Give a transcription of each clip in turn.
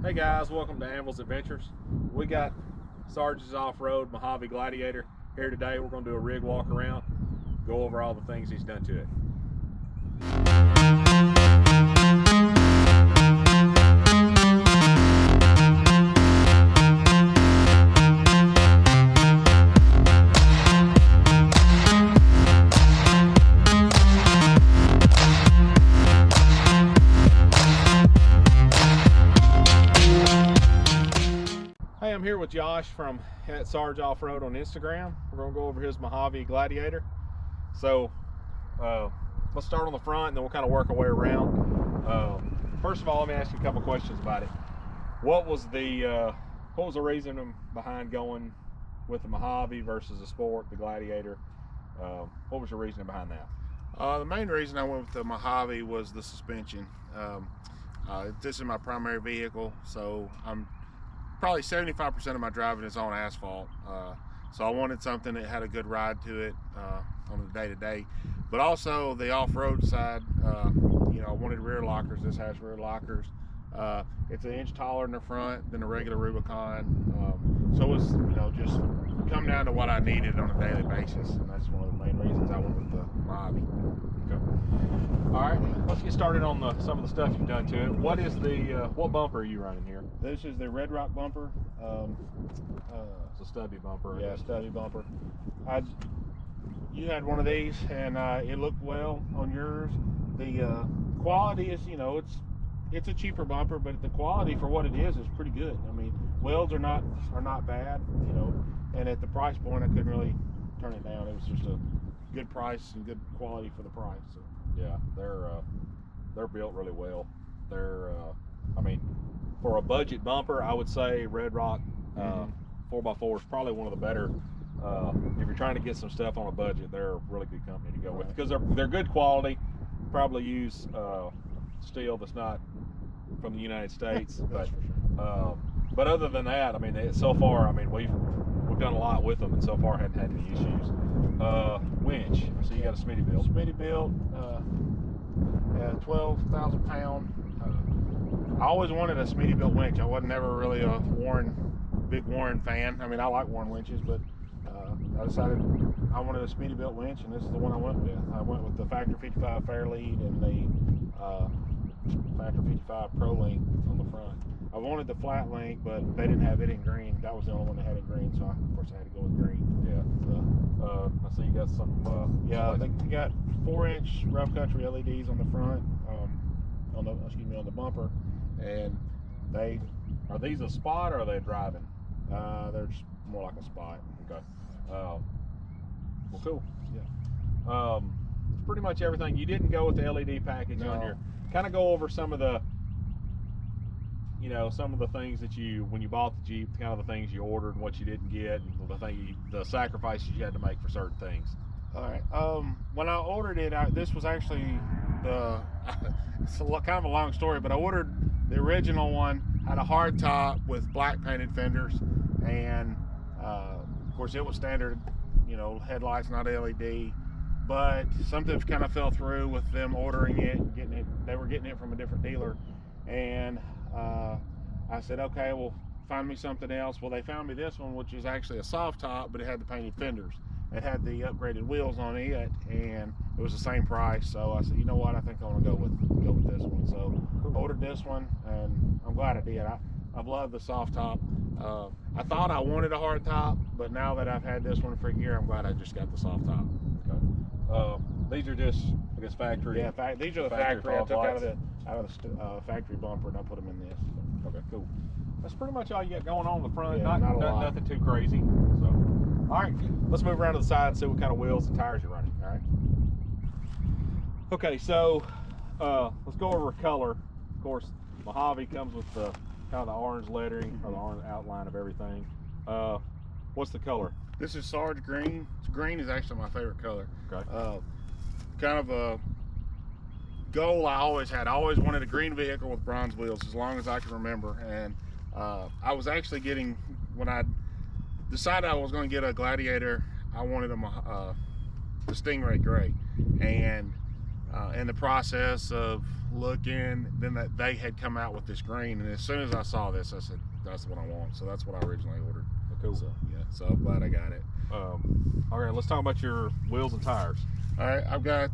Hey guys, welcome to Anvil's Adventures. We got Sarge's off-road Mojave Gladiator here today. We're going to do a rig walk around, go over all the things he's done to it. Hey, I'm here with Josh from Sarge Off-Road on Instagram. We're going to go over his Mojave Gladiator. So let's start on the front and then we'll kind of work our way around. First of all, let me ask you a couple questions about it. What was the reason behind going with the Mojave versus the Sport, the Gladiator? What was your reasoning behind that? The main reason I went with the Mojave was the suspension. This is my primary vehicle, so I'm probably 75% of my driving is on asphalt. So I wanted something that had a good ride to it on the day-to-day. But also the off-road side, I wanted rear lockers. This has rear lockers. It's an inch taller in the front than a regular Rubicon. So it was, just come down to what I needed on a daily basis. And that's one of the main reasons I went with the Mojave. Okay. All right, let's get started on some of the stuff you've done to it. What is what bumper are you running here? This is the Red Rock bumper. It's a stubby bumper. Yeah, stubby bumper. You had one of these, and it looked well on yours. The quality is, it's a cheaper bumper, but the quality for what it is pretty good. I mean, welds are not bad, and at the price point, I couldn't really turn it down. It was just a good price and good quality for the price. So. Yeah, they're built really well. They're, for a budget bumper, I would say Red Rock 4x4 is probably one of the better. If you're trying to get some stuff on a budget, they're a really good company to go with because they're good quality. Probably use steel that's not from the United States, but other than that, so far, we've done a lot with them, and so far hadn't had any issues. Winch. So you got a Smitty build. Smitty build, 12,000 pound. I always wanted a Smitty built winch. I wasn't never really a big Warren fan. I like Warren winches, but I decided I wanted a Smitty built winch, and this is the one I went with. I went with the Factor 55 Fairlead and the Factor 55 Pro Link on the front. I wanted the flat link, but they didn't have it in green. That was the only one that had it in green, so of course I had to go with green. Yeah. I see you got some. I think you got 4-inch rough country LEDs on the front, on the bumper, and are these a spot or are they driving? They're just more like a spot. Okay. Well, cool. Yeah. Pretty much everything. You didn't go with the LED package on your. Kind of go over some of the. Some of the things that when you bought the Jeep, kind of the things you ordered and what you didn't get, and the sacrifices you had to make for certain things. All right. When I ordered it, this was actually it's kind of a long story, but I ordered the original one, had a hard top with black painted fenders, and of course it was standard, headlights, not LED. But something kind of fell through with them ordering it and getting it. They were getting it from a different dealer, and I said, okay, well, find me something else. Well, they found me this one, which is actually a soft top, but it had the painted fenders. It had the upgraded wheels on it, and it was the same price. So I said, you know what? I think I want to go with this one. So I ordered this one, and I'm glad I did. I've loved the soft top. I thought I wanted a hard top, but now that I've had this one for a year, I'm glad I just got the soft top. Okay. These are just, I guess, factory. Yeah, these are the factory. I took out of the factory bumper, and I put them in this. Okay, cool. That's pretty much all you got going on in the front. Yeah, not a lot. Nothing too crazy. So, all right, let's move around to the side and see what kind of wheels and tires you're running. All right. Okay, so let's go over color. Of course, Mojave comes with the kind of the orange lettering or the orange outline of everything. What's the color? This is Sarge green. Green is actually my favorite color. Okay. Kind of a goal I always had. I always wanted a green vehicle with bronze wheels as long as I can remember. And I was actually when I decided I was going to get a Gladiator, I wanted the Stingray gray. And in the process of looking. Then that they had come out with this green, and as soon as I saw this, I said, "That's what I want." So that's what I originally ordered. Cool. So yeah, so I'm glad I got it. All right, let's talk about your wheels and tires. All right, I've got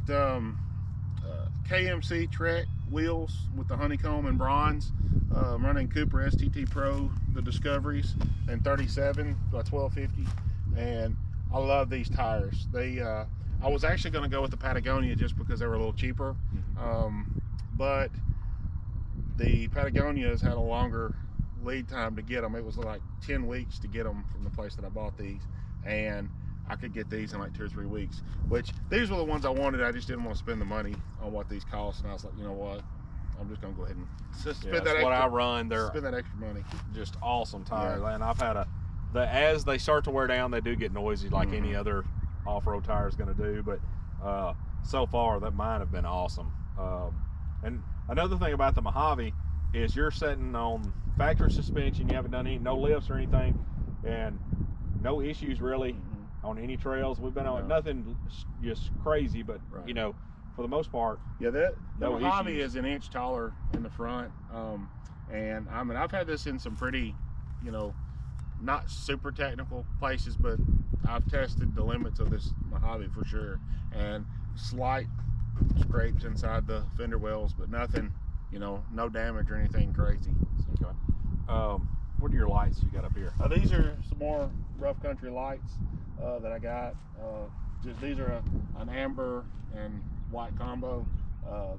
KMC Trek wheels with the honeycomb and bronze. I'm running Cooper STT Pro, the Discoveries, and 37 by 1250, and I love these tires. They I was actually going to go with the Patagonia just because they were a little cheaper, but the Patagonias had a longer lead time to get them. It was like 10 weeks to get them from the place that I bought these, and I could get these in like 2 or 3 weeks, which these were the ones I wanted. I just didn't want to spend the money on what these cost, and I was like, you know what, I'm just gonna go ahead and spend that extra, what I run. They're spend that extra money. just awesome tires, Yeah. and I've had as they start to wear down, they do get noisy like any other off-road tire is going to do, but so far that mine have been awesome. And another thing about the Mojave is you're sitting on factory suspension. You haven't done no lifts or anything, and no issues really on any trails. We've been on nothing just crazy, but you know, for the most part, yeah, the no Mojave issues. is an inch taller in the front, and I mean, I've had this in some pretty, you know, not super technical places, but I've tested the limits of this Mojave for sure, and slight scrapes inside the fender wells, but nothing, you know, no damage or anything crazy. Okay. What are your lights you got up here? These are some more rough country lights that I got. These are an amber and white combo.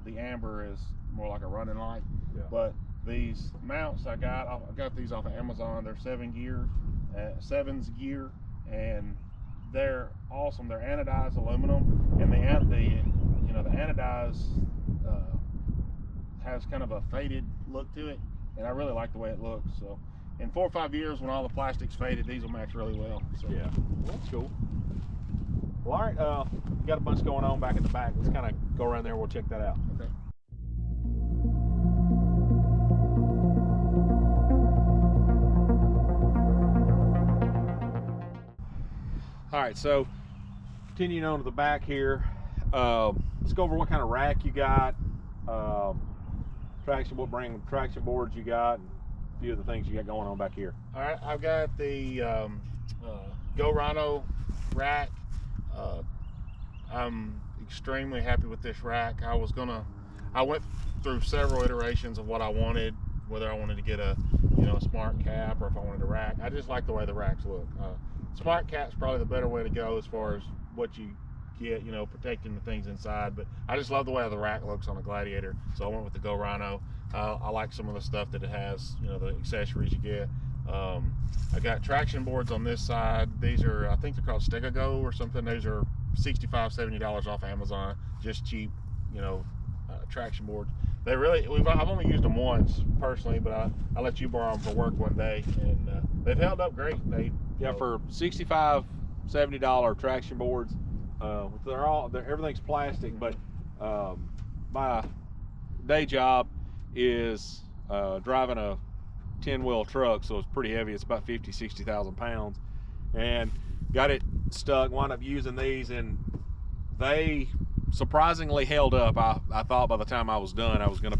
The amber is more like a running light, but these mounts I got these off of Amazon. They're 7's gear, and they're awesome. They're anodized aluminum, and the anodized has kind of a faded look to it, and I really like the way it looks. So in 4 or 5 years, when all the plastic's faded, these will match really well. So. Yeah, well, that's cool. Well, all right, we got a bunch going on back in the back. Let's kind of go around there. We'll check that out. Okay. All right, so continuing on to the back here, let's go over what kind of rack you got, what brand of traction boards you got, and a few of the things you got going on back here. All right, I've got the Go Rhino rack. I'm extremely happy with this rack. I went through several iterations of what I wanted, whether I wanted to get a smart cap or if I wanted a rack. I just like the way the racks look. Smart cap's probably the better way to go as far as what you get, protecting the things inside, but I just love the way the rack looks on a Gladiator, so I went with the Go Rhino. I like some of the stuff that it has, the accessories you get. I got traction boards on this side. These are, I think they're called Stegago or something. These are $65-$70 off Amazon, just cheap, traction boards. I've only used them once personally, but I let you borrow them for work one day, and they've held up great. For $65-$70 traction boards, everything's plastic, but my day job is driving a 10-wheel truck, so it's pretty heavy. It's about 60,000 pounds, and got it stuck. Wound up using these, and they surprisingly held up. I thought by the time I was done, they was going to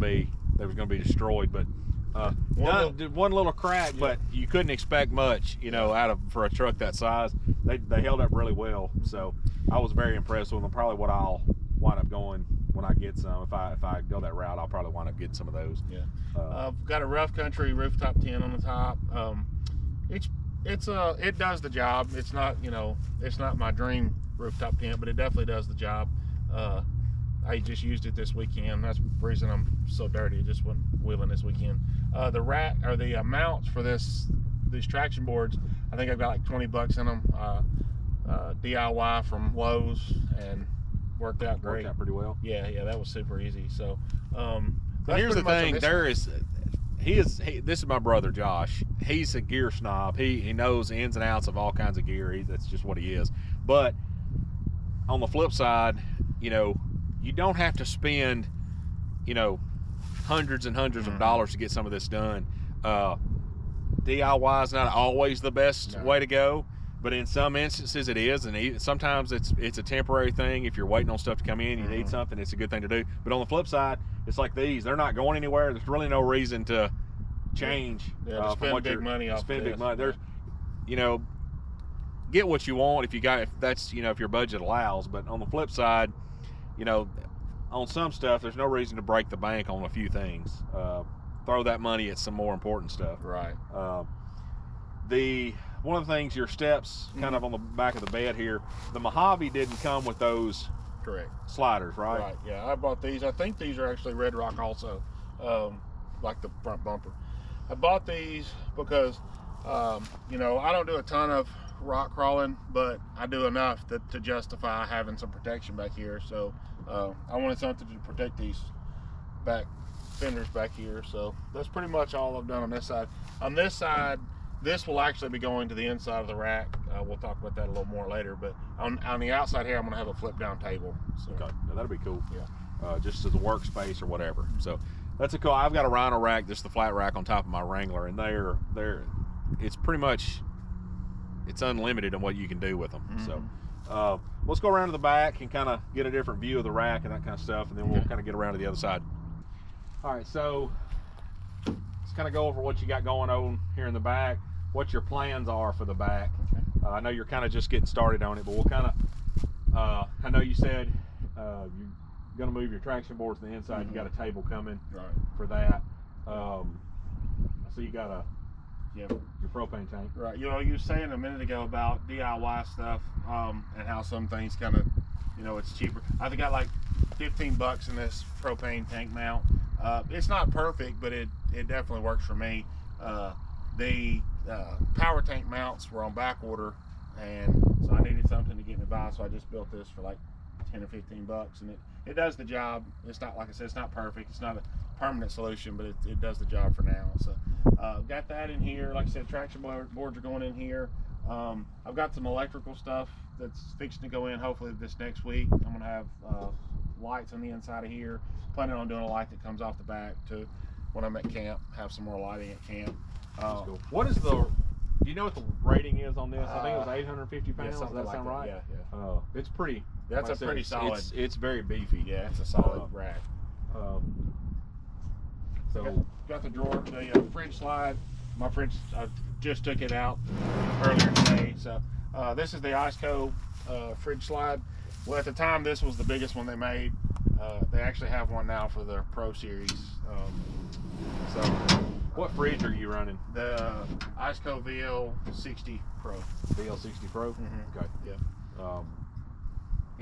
be destroyed, but one little crack, but you couldn't expect much, for a truck that size. They held up really well, so I was very impressed with them. Probably what I'll wind up going when I get some. If I go that route, I'll probably wind up getting some of those. Yeah. I've got a rough country rooftop tent on the top. It does the job. It's not my dream rooftop tent, but it definitely does the job. I just used it this weekend. That's the reason I'm so dirty. I just went wheeling this weekend. The rack or the mounts for these traction boards, I think I've got like 20 bucks in them. DIY from Lowe's, and worked out great. Worked out pretty well. Yeah, that was super easy. So, here's the thing: this is my brother Josh. He's a gear snob. He knows ins and outs of all kinds of gear. That's just what he is. But on the flip side, you don't have to spend, hundreds and hundreds of dollars to get some of this done. DIY is not always the best way to go. But in some instances it is, and sometimes it's a temporary thing. If you're waiting on stuff to come in, you need something, it's a good thing to do. But on the flip side, it's like they're not going anywhere. There's really no reason to change. To spend big money off spend this. big money. There's, get what you want if that's if your budget allows. But on the flip side, on some stuff, there's no reason to break the bank on a few things. Throw that money at some more important stuff. Right. One of the things, your steps kind of on the back of the bed here, the Mojave didn't come with those correct sliders, right? Right, yeah. I bought these. I think these are actually Red Rock also, like the front bumper. I bought these because, I don't do a ton of rock crawling, but I do enough to justify having some protection back here. So I wanted something to protect these back fenders back here. So that's pretty much all I've done on this side. On this side, this will actually be going to the inside of the rack. We'll talk about that a little more later. But on the outside here, I'm going to have a flip down table. So. Okay, now, that'll be cool. Yeah. Just as a workspace or whatever. So that's a cool. I've got a Rhino rack, just the flat rack on top of my Wrangler, and it's pretty much it's unlimited in what you can do with them. So let's go around to the back and kind of get a different view of the rack and that kind of stuff, and then we'll kind of get around to the other side. All right, so let's kind of go over what you got going on here in the back, what your plans are for the back. I know you're kind of just getting started on it, but we'll kind of, I know you said you're going to move your traction boards to the inside. You got a table coming for that. So you got your propane tank. Right. You were saying a minute ago about DIY stuff and how some things kind of, it's cheaper. I think I got like $15 in this propane tank mount. It's not perfect, but it definitely works for me. The power tank mounts were on back order, and so I needed something to get me by, so I just built this for like 10 or 15 bucks, and it does the job. It's not, like I said, it's not perfect. It's not a permanent solution, but it does the job for now. So got that in here. Like I said, traction boards are going in here. I've got some electrical stuff that's fixing to go in hopefully this next week. I'm going to have lights on the inside of here. Planning on doing a light that comes off the back to when I'm at camp, have some more lighting at camp. Cool. What is do you know what the rating is on this? I think it was 850 pounds. Yeah, Does that sound right? Yeah. It's pretty. That's a pretty solid. It's very beefy. Yeah, it's a solid rack. So got the drawer, the fridge slide. My fridge, I just took it out earlier today. So this is the Iceco fridge slide. Well, at the time, this was the biggest one they made. They actually have one now for the Pro Series. So, what fridge are you running? The Iceco VL60 Pro. VL60 Pro? Okay. Yeah.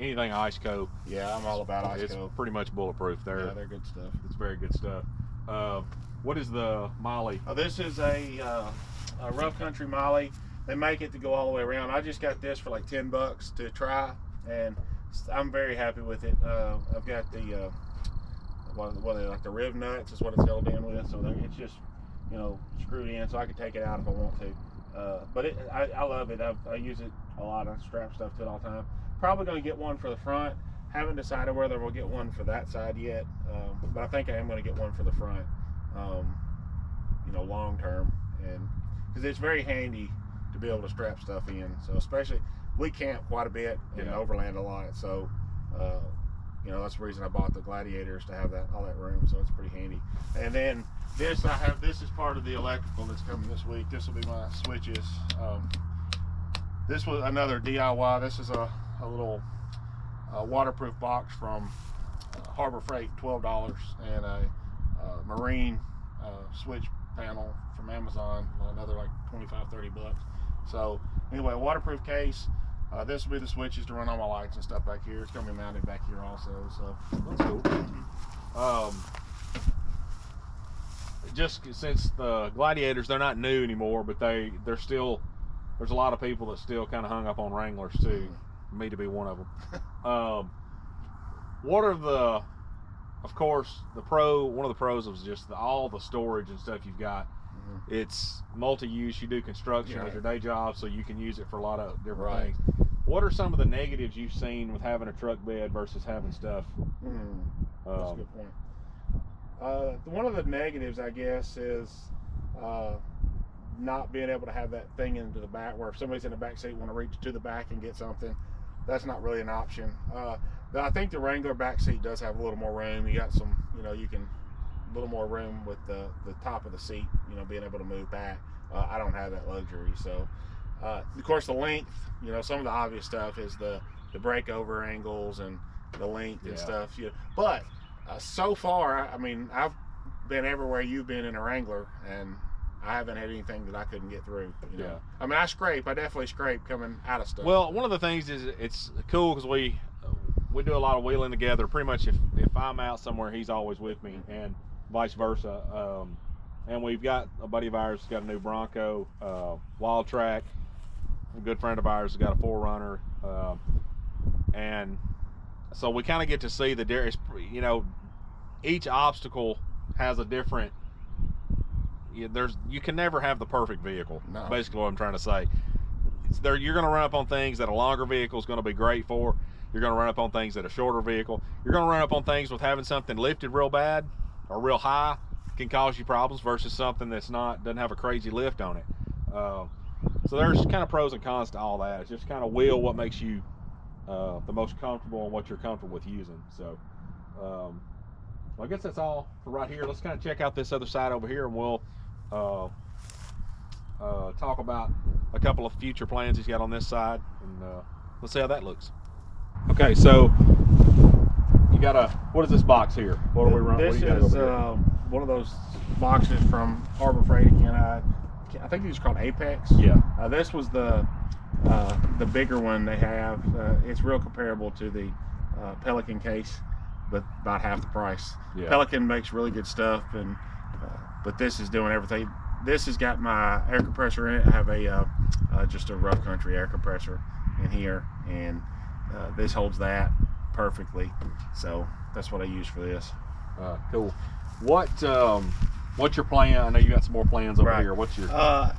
Anything Iceco. Yeah, I'm all about Iceco. It's pretty much bulletproof. They're good stuff. It's very good stuff. What is the Molly? This is a rough country Molly. They make it to go all the way around. I just got this for like $10 to try, and I'm very happy with it. I've got the what are they, like the rib nuts is what it's held in with, so it's just screwed in, so I can take it out if I want to. But I love it. I use it a lot. I strap stuff to it all the time. Probably going to get one for the front. Haven't decided whether we'll get one for that side yet, but I think I am going to get one for the front. Long term, and because it's very handy to be able to strap stuff in. So especially we camp quite a bit and overland a lot, so that's the reason I bought the Gladiators, to have all that room. So it's pretty handy. And then this is part of the electrical that's coming this week. This will be my switches. This was another DIY. This is a little waterproof box from Harbor Freight, $12, and a marine switch panel from Amazon, another like $25-30. So anyway, a waterproof case. This will be the switches to run all my lights and stuff back here. It's going to be mounted back here also. So that's cool. Just since the Gladiators, they're not new anymore, but they're still, there's a lot of people that still kind of hung up on Wranglers too. Me to be one of them. What are of course, one of the pros was just all the storage and stuff you've got. It's multi-use. You do construction as your day job, so you can use it for a lot of different things. What are some of the negatives you've seen with having a truck bed versus having stuff? That's a good point. One of the negatives, I guess, is not being able to have that thing into the back, where if somebody's in the back seat want to reach to the back and get something, that's not really an option. I think the Wrangler back seat does have a little more room. You got some, you can a little more room with the top of the seat, being able to move back. I don't have that luxury. So of course the length, some of the obvious stuff is the breakover angles and the length and stuff. But so far, I mean, I've been everywhere you've been in a Wrangler, and I haven't had anything that I couldn't get through. I mean, I definitely scrape coming out of stuff. Well, one of the things is it's cool because we do a lot of wheeling together. Pretty much if I'm out somewhere, he's always with me, and vice versa. And we've got a buddy of ours who's got a new Bronco, Wild Track. A good friend of ours has got a 4Runner, and so we kind of get to see each obstacle has a different. You can never have the perfect vehicle. No. Basically, what I'm trying to say. You're going to run up on things that a longer vehicle is going to be great for. You're going to run up on things that a shorter vehicle. You're going to run up on things with having something lifted real bad or real high can cause you problems versus something doesn't have a crazy lift on it. So there's kind of pros and cons to all that. It's just kind of what makes you the most comfortable and what you're comfortable with using. So well, I guess that's all for right here. Let's kind of check out this other side over here, and we'll talk about a couple of future plans he's got on this side, and let's see how that looks. Okay, so you got what is this box here? What are we running? This is one of those boxes from Harbor Freight again. I think these are called Apex. Yeah. This was the bigger one they have. It's real comparable to the Pelican case, but about half the price. Yeah. Pelican makes really good stuff, and but this is doing everything. This has got my air compressor in it. I have just a rough country air compressor in here, and this holds that perfectly. So that's what I use for this. Cool. What's your plan? I know you got some more plans over here. What's your? I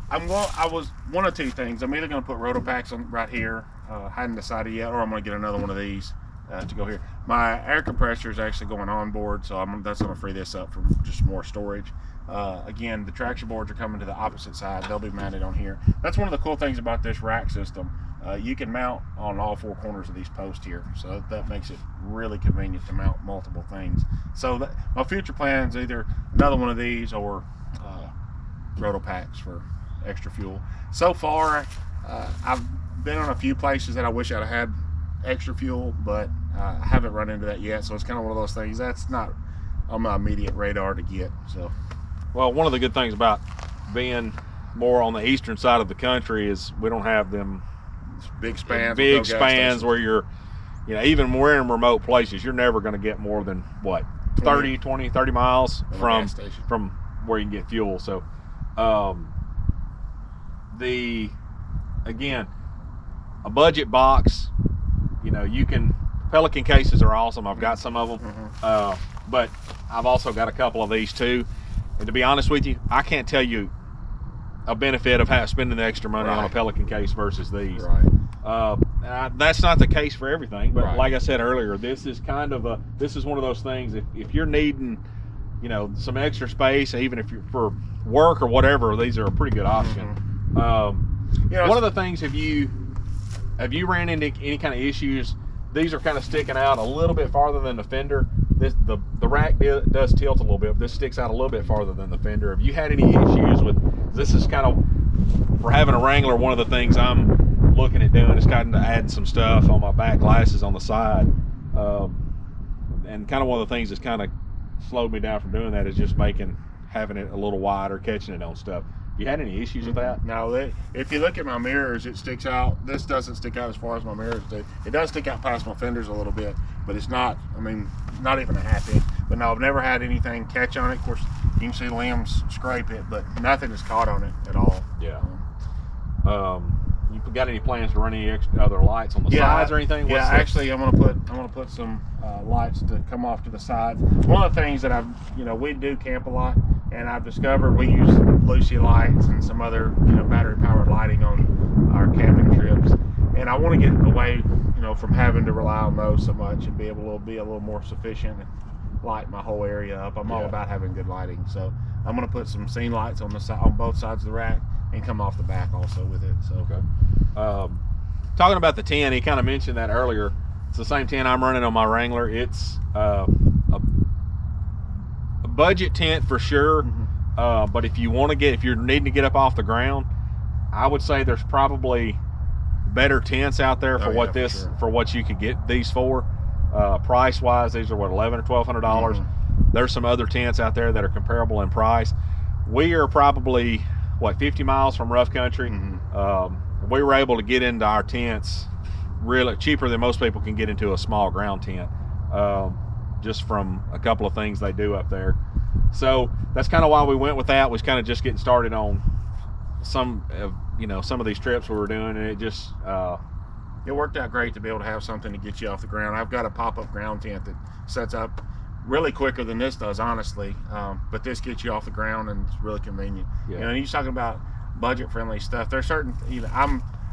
was one of two things. I'm either going to put Rotopacks on right here. Hadn't decided yet, or I'm going to get another one of these to go here. My air compressor is actually going on board, so that's going to free this up for just more storage. Again, the traction boards are coming to the opposite side. They'll be mounted on here. That's one of the cool things about this rack system. You can mount on all four corners of these posts here, so that makes it really convenient to mount multiple things. So my future plan is either another one of these or Rotopacks for extra fuel. So far, I've been on a few places that I wish I'd had extra fuel, but I haven't run into that yet. So it's kind of one of those things that's not on my immediate radar to get. So, well, one of the good things about being more on the eastern side of the country is we don't have them big spans where you're, even when we're in remote places, you're never going to get more than what 30 miles from where you can get fuel. So again, a budget box, Pelican cases are awesome. I've got some of them, but I've also got a couple of these too, and to be honest with you, I can't tell you a benefit of spending the extra money on a Pelican case versus these. That's not the case for everything, but like I said earlier, this is one of those things. If you're needing, some extra space, even if you're for work or whatever, these are a pretty good option. One of the things, have you ran into any kind of issues? These are kind of sticking out a little bit farther than the fender. The rack does tilt a little bit, but this sticks out a little bit farther than the fender. Have you had any issues with this? Is kind of, for having a Wrangler, one of the things I'm looking at doing is kind of adding some stuff on my back glasses on the side, and kind of one of the things that's kind of slowed me down from doing that is just having it a little wider, catching it on stuff. You had any issues with that? No, if you look at my mirrors, it sticks out. This doesn't stick out as far as my mirrors do. It does stick out past my fenders a little bit, but it's not, not even a half inch. But no, I've never had anything catch on it. Of course, you can see limbs scrape it, but nothing is caught on it at all. Yeah. You got any plans to run any other lights on the sides or anything? Actually, I'm gonna put some lights to come off to the sides. One of the things that we do camp a lot, and I've discovered we use Lucy lights and some other battery powered lighting on our camping trips, and I want to get away from having to rely on those so much and be able to be a little more sufficient and light my whole area up. I'm all about having good lighting, so I'm going to put some scene lights on both sides of the rack. and come off the back also with it. So okay. Talking about the tent, he kind of mentioned that earlier. It's the same tent I'm running on my Wrangler. It's a budget tent for sure. But if you're needing to get up off the ground, I would say there's probably better tents out there for for what you could get these for. Price wise, these are what, $1,100 or $1,200. There's some other tents out there that are comparable in price. We are probably 50 miles from rough country. We were able to get into our tents really cheaper than most people can get into a small ground tent, just from a couple of things they do up there. So that's kind of why we went with that. Was kind of just getting started on some of these trips we were doing, and it just it worked out great to be able to have something to get you off the ground. I've got a pop-up ground tent that sets up really quicker than this does, honestly, but this gets you off the ground and it's really convenient. And you're talking about budget-friendly stuff. There's certain,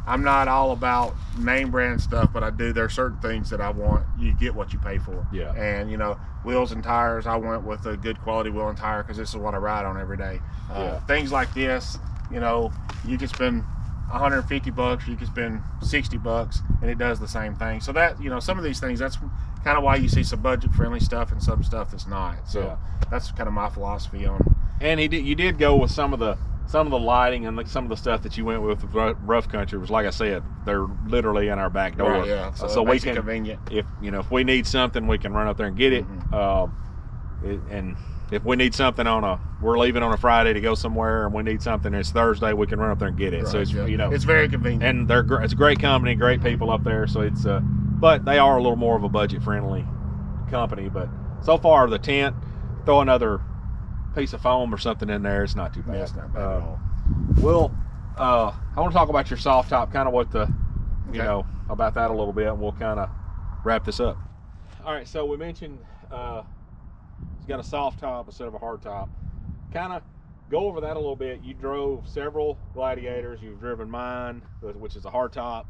I'm not all about name brand stuff, but there's certain things that I want. You get what you pay for. And wheels and tires, I went with a good quality wheel and tire because this is what I ride on every day. Things like this, you can spend $150, you can spend $60, and it does the same thing. So that, some of these things, that's kind of why you see some budget-friendly stuff and some stuff that's not. So that's kind of my philosophy on. And you did go with some of the lighting and some of the stuff that you went with rough country. Was, like I said, they're literally in our back door. Right, so we can, convenient. If we need something, we can run up there and get it. And if we need something we're leaving on a Friday to go somewhere, and we need something, it's Thursday, we can run up there and get it. Right, so it's it's very convenient. And it's a great company, great people up there. So it's but they are a little more of a budget friendly company. But so far the tent, throw another piece of foam or something in there, it's not too bad. Yeah, it's not bad at all. I want to talk about your soft top, kind of what about that a little bit, and we'll kind of wrap this up. All right, so we mentioned it's got a soft top instead of a hard top. Kind of go over that a little bit. You drove several Gladiators. You've driven mine, which is a hard top.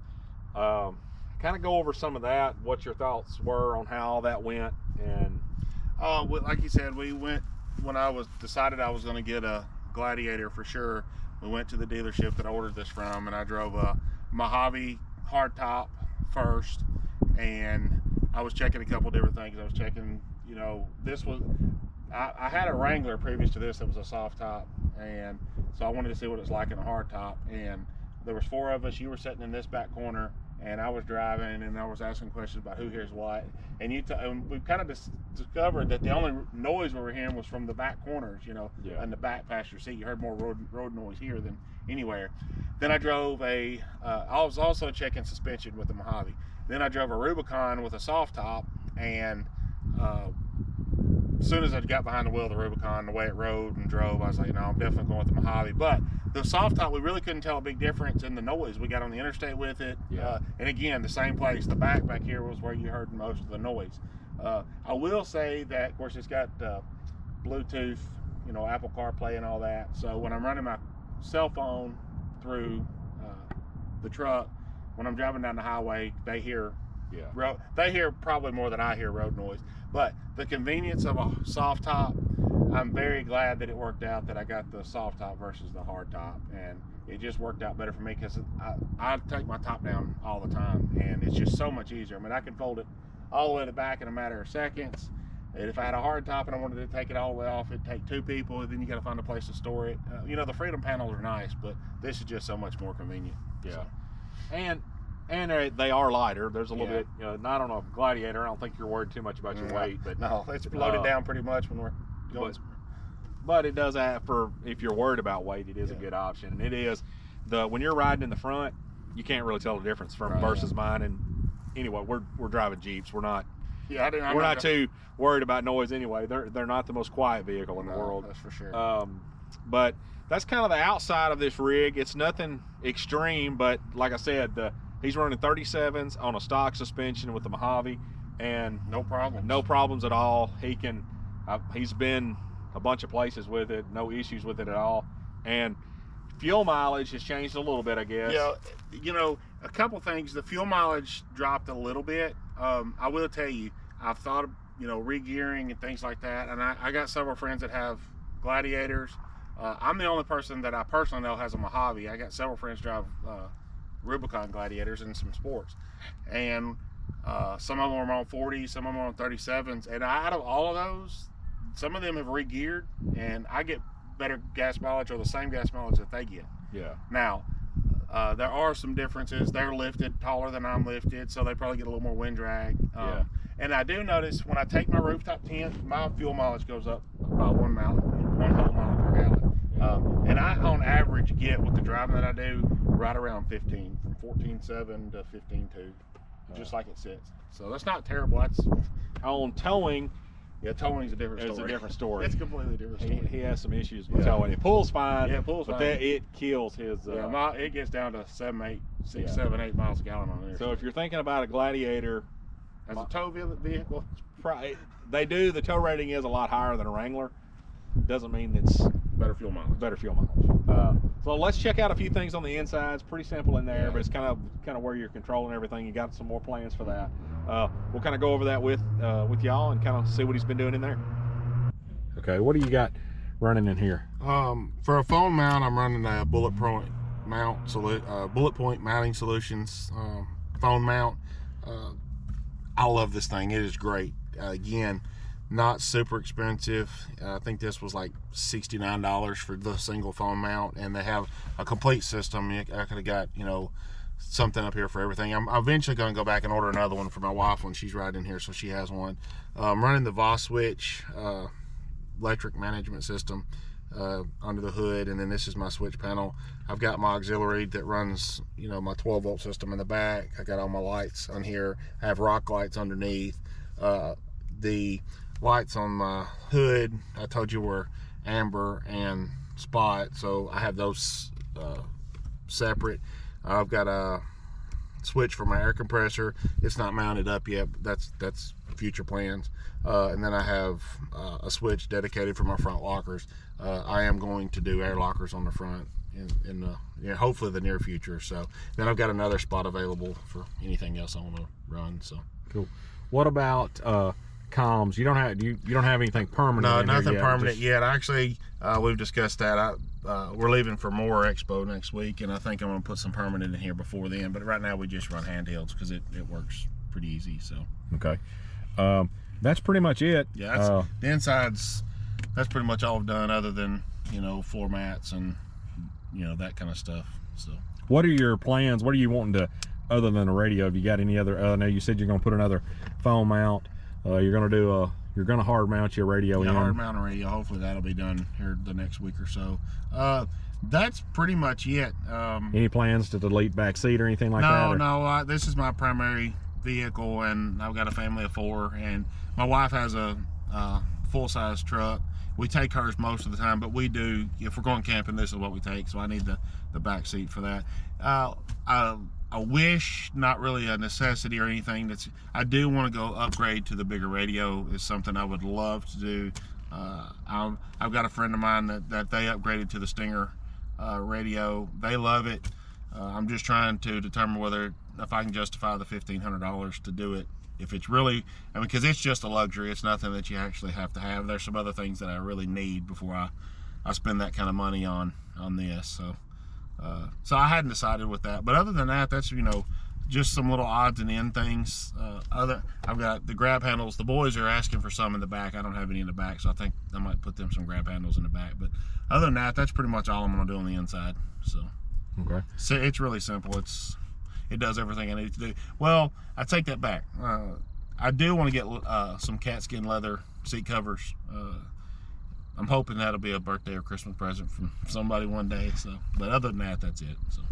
Kind of go over some of that, what your thoughts were on how all that went. And like you said, we went, when I decided I was going to get a Gladiator for sure, we went to the dealership that I ordered this from, and I drove a Mojave hardtop first, and I was checking a couple different things. I was checking, this was, I had a Wrangler previous to this that was a soft top, and so I wanted to see what it was like in a hardtop. And there was 4 of us. You were sitting in this back corner, and I was driving, and I was asking questions about who hears what. And and we kind of discovered that the only noise we were hearing was from the back corners, in the back passenger seat. You heard more road noise here than anywhere. Then I drove I was also checking suspension with the Mojave. Then I drove a Rubicon with a soft top, and as soon as I got behind the wheel of the Rubicon, the way it rode and drove, I was like, no, I'm definitely going with the Mojave. But the soft top, we really couldn't tell a big difference in the noise. We got on the interstate with it. And again, the same place, the back here was where you heard most of the noise. I will say that, of course, it's got Bluetooth, Apple CarPlay and all that. So when I'm running my cell phone through the truck, when I'm driving down the highway, they hear probably more than I hear road noise. But the convenience of a soft top, I'm very glad that it worked out that I got the soft top versus the hard top, and it just worked out better for me because I take my top down all the time, and it's just so much easier. I mean, I can fold it all the way to the back in a matter of seconds. And if I had a hard top and I wanted to take it all the way off, it'd take 2 people, and then you got to find a place to store it. The Freedom panels are nice, but this is just so much more convenient. And they are lighter. There's a little bit, not on a Gladiator. I don't think you're worried too much about your weight, but no, it's loaded down pretty much when we're going. But it does add if you're worried about weight, it is a good option. And it is when you're riding in the front, you can't really tell the difference versus mine. And anyway, we're driving Jeeps. We're not. We're not too worried about noise anyway. They're not the most quiet vehicle in the world. That's for sure. But that's kind of the outside of this rig. It's nothing extreme, but like I said, he's running 37s on a stock suspension with the Mojave, and no problems at all. He's been a bunch of places with it, no issues with it at all. And fuel mileage has changed a little bit, I guess. A couple things. The fuel mileage dropped a little bit. I will tell you, I've thought of re-gearing and things like that, and I got several friends that have Gladiators. I'm the only person that I personally know has a Mojave. I got several friends drive Rubicon Gladiators in some sports, and some of them are on 40s, some of them are on 37s, and out of all of those, some of them have re-geared, and I get better gas mileage or the same gas mileage that they get. Yeah. Now, there are some differences. They're lifted taller than I'm lifted, so they probably get a little more wind drag. Yeah. And I do notice when I take my rooftop tent, my fuel mileage goes up by 1 whole mile per gallon. And I, on average, get with the driving that I do right around 15, from 14.7 to 15.2, just like it sits. So that's not terrible. That's On towing, yeah, towing's a different story. it's a different story. It's a completely different story. He has some issues with towing. It pulls fine. Yeah, it pulls but fine. it kills his. Yeah, it gets down to 7, 8 miles a gallon on there. So if you're thinking about a Gladiator, as a tow vehicle, the tow rating is a lot higher than a Wrangler. Doesn't mean it's better fuel mileage. Better fuel mileage. So let's check out a few things on the inside. It's pretty simple in there, but it's kind of where you're controlling everything. You got some more plans for that. We'll kind of go over that with y'all and kind of see what he's been doing in there. Okay, what do you got running in here? For a phone mount, I'm running a bullet point mounting solutions phone mount. I love this thing. It is great. Again, not super expensive. I think this was like $69 for the single phone mount, and they have a complete system. I could have got, something up here for everything. I'm eventually going to go back and order another one for my wife when she's riding here, so she has one. I'm running the Voss switch electric management system under the hood, and then this is my switch panel. I've got my auxiliary that runs, my 12-volt system in the back. I got all my lights on here. I have rock lights underneath. The lights on my hood, I told you, were amber and spot, so I have those separate. I've got a switch for my air compressor. It's not mounted up yet, but that's future plans. And then I have a switch dedicated for my front lockers. I am going to do air lockers on the front in the hopefully the near future. So then I've got another spot available for anything else I want to run. So cool. What about comms? You don't have anything permanent? No, in there nothing yet, permanent yet. Actually, we've discussed that. We're leaving for more Expo next week, and I think I'm going to put some permanent in here before then. But right now we just run handhelds because it works pretty easy. So okay, that's pretty much it. Yeah, the insides. That's pretty much all I've done, other than floor mats and that kind of stuff. So what are your plans? What are you wanting to, other than a radio? Have you got any other? I know you said you're going to put another phone mount. You're going to hard mount your radio in. Hard mount a radio. Hopefully that'll be done here the next week or so. That's pretty much it. Any plans to delete back seat or anything like that? No. This is my primary vehicle, and I've got a family of 4, and my wife has a full-size truck. We take hers most of the time, but we do, if we're going camping, this is what we take, so I need the back seat for that. I wish, not really a necessity or anything, I do want to go upgrade to the bigger radio. Is something I would love to do. I've got a friend of mine that they upgraded to the Stinger radio. They love it. I'm just trying to determine if I can justify the $1,500 to do it. If it's really, because it's just a luxury. It's nothing that you actually have to have. There's some other things that I really need before I spend that kind of money on this. So I hadn't decided with that. But other than that, that's just some little odds and end things. I've got the grab handles. The boys are asking for some in the back. I don't have any in the back, so I think I might put them some grab handles in the back. But other than that, that's pretty much all I'm going to do on the inside. So okay, so it's really simple. It does everything I need to do. Well, I take that back. I do want to get some cat skin leather seat covers. I'm hoping that'll be a birthday or Christmas present from somebody one day. So, but other than that, that's it. So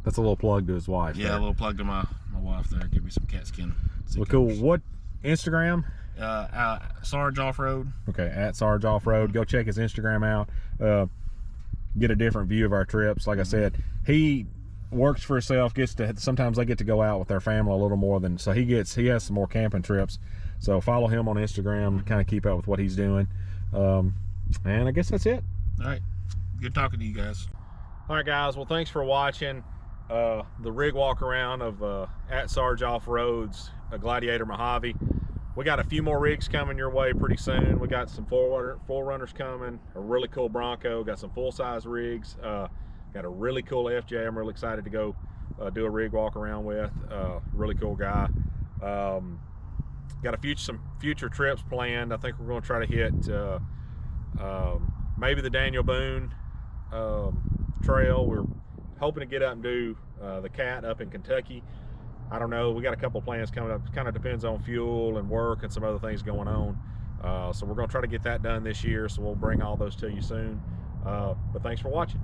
that's a little plug to his wife. Yeah, there. A little plug to my wife there. Give me some cat skin seat well, cool. covers. What Instagram? Sarge Off-Road. Okay, at Sarge Off-Road. Go check his Instagram out. Get a different view of our trips. Like I said, he works for himself, sometimes they get to go out with their family a little more than, so he has some more camping trips. So follow him on Instagram, kind of keep up with what he's doing. And I guess that's it. All right, good talking to you guys. All right, guys, well, thanks for watching the rig walk around of at Sarge Off-Road's Gladiator Mojave. we got a few more rigs coming your way pretty soon. We got some forerunners coming, a really cool Bronco, got some full-size rigs, got a really cool FJ I'm really excited to go do a rig walk around with. Really cool guy. Got some future trips planned. I think we're going to try to hit maybe the Daniel Boone trail. We're hoping to get up and do the Cat up in Kentucky. I don't know. We got a couple plans coming up. It kind of depends on fuel and work and some other things going on. So we're going to try to get that done this year. So we'll bring all those to you soon. But thanks for watching.